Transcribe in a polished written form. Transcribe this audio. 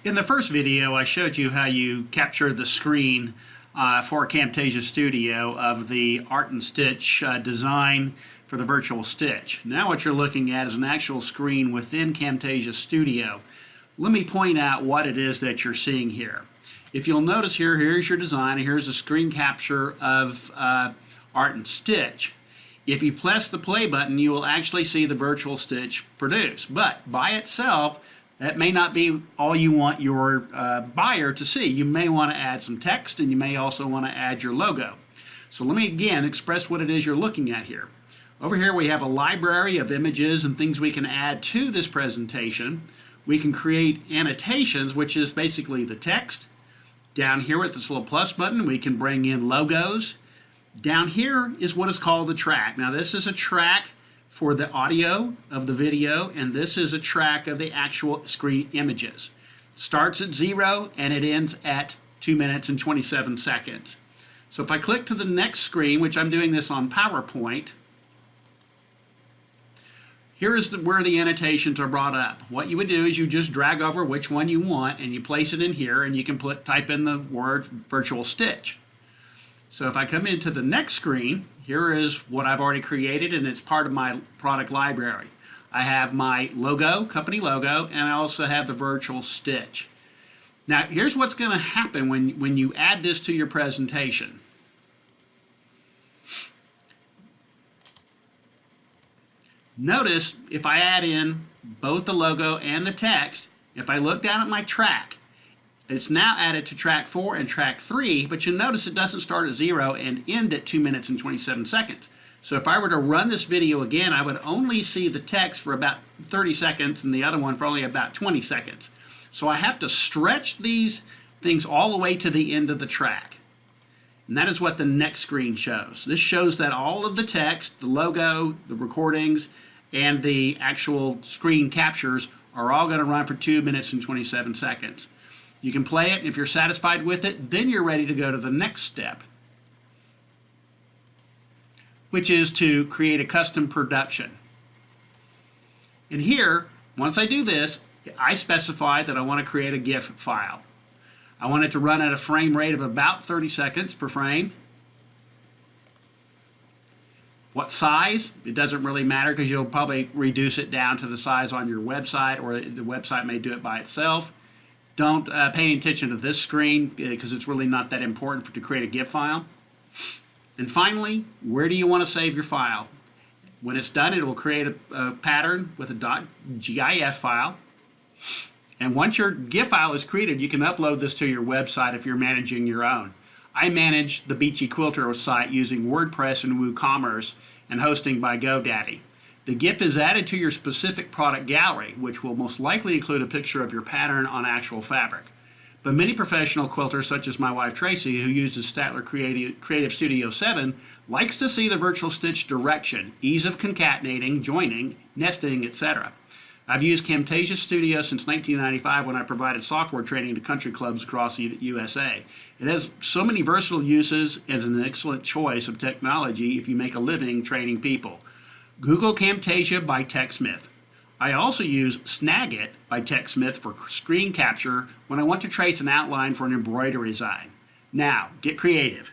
In the first video, I showed you how you capture the screen for Camtasia Studio of the art and stitch design for the virtual stitch. Now what you're looking at is an actual screen within Camtasia Studio. Let me point out what it is that you're seeing here. If you'll notice here, here's your design, and here's a screen capture of art and stitch. If you press the play button, you will actually see the virtual stitch produced. But by itself, that may not be all you want your buyer to see. You may want to add some text, and you may also want to add your logo. So let me again express what it is you're looking at here. Over here we have a library of images and things we can add to this presentation. We can create annotations, which is basically the text. Down here with this little plus button, we can bring in logos. Down here is what is called the track. Now this is a track for the audio of the video, and this is a track of the actual screen images. Starts at 0 and it ends at 2 minutes and 27 seconds. So if I click to the next screen, which I'm doing this on PowerPoint, here is where the annotations are brought up. What you would do is you just drag over which one you want and you place it in here, and you can type in the word virtual stitch. So if I come into the next screen, here is what I've already created, and it's part of my product library. I have my logo, company logo, and I also have the virtual stitch. Now here's what's going to happen when you add this to your presentation. Notice if I add in both the logo and the text, if I look down at my track, it's now added to track 4 and track 3, but you'll notice it doesn't start at 0 and end at 2 minutes and 27 seconds. So if I were to run this video again, I would only see the text for about 30 seconds and the other one for only about 20 seconds. So I have to stretch these things all the way to the end of the track. And that is what the next screen shows. This shows that all of the text, the logo, the recordings, and the actual screen captures are all going to run for 2 minutes and 27 seconds. You can play it. If you're satisfied with it, then you're ready to go to the next step, which is to create a custom production. And here, once I do this, I specify that I want to create a GIF file. I want it to run at a frame rate of about 30 seconds per frame. What size? It doesn't really matter, because you'll probably reduce it down to the size on your website, or the website may do it by itself. Don't pay any attention to this screen, because it's really not that important to create a GIF file. And finally, where do you want to save your file? When it's done, it will create a pattern with a .gif file. And once your GIF file is created, you can upload this to your website if you're managing your own. I manage the Beachy Quilter site using WordPress and WooCommerce and hosting by GoDaddy. The GIF is added to your specific product gallery, which will most likely include a picture of your pattern on actual fabric. But many professional quilters, such as my wife Tracy, who uses Statler Creative Studio 7, likes to see the virtual stitch direction, ease of concatenating, joining, nesting, etc. I've used Camtasia Studio since 1995 when I provided software training to country clubs across the USA. It has so many versatile uses and is an excellent choice of technology if you make a living training people. Google Camtasia by TechSmith. I also use Snagit by TechSmith for screen capture when I want to trace an outline for an embroidery design. Now, get creative.